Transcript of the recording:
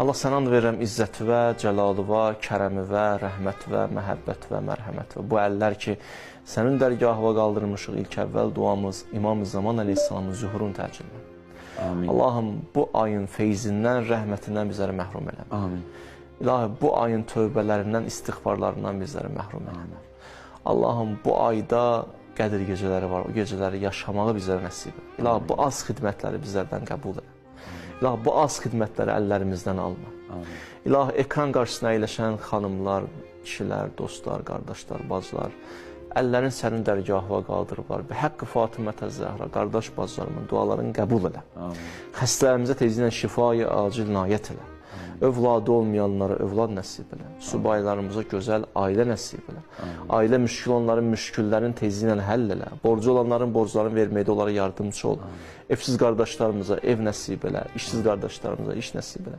Allah sənə and verirəm izzətivə, cəlalıva, kərəmivə, rəhmətivə, məhəbbətivə, mərhəmətivə. Bu əllər ki, sənin dərgahına qaldırmışıq ilk əvvəl duamız İmam-ı Zaman əleyhissalamın zühurun təcillə. Allahım, bu ayın feyzindən, rəhmətindən bizləri məhrum eləmə. Amin. İlahi, bu ayın tövbələrindən, istiğfarlarından bizləri məhrum eləmə. Allahım, bu ayda Qədir gecələri var, o gecələri yaşamağı bizlərə nəsib et. İlahi, bu az xidmətləri bizlərdən qəbul et. İlahi, bu az xidmətləri əllərimizdən alma. İlahi, ekran qarşısına əyləşən xanımlar, kişilər, dostlar, qardaşlar, bacılar, əllərin sənin dərgahına qaldırıblar. Bi haqqı Fatimətə Zəhra, qardaş bacılarımın dualarını qəbul elə. Xəstələrimizə tezliklə şifayı acil nayət elə. Övladı olmayanlara övlad nəsib elə. Subaylarımıza gözəl ailə nəsib elə. Ailə müşkül onların müşküllərini tezliklə həll elə. Borcu olanların borclarını verməkdə onlara yardımcı ol. Evsiz qardaşlarımıza ev nəsib elə. İşsiz qardaşlarımıza iş nəsib elə.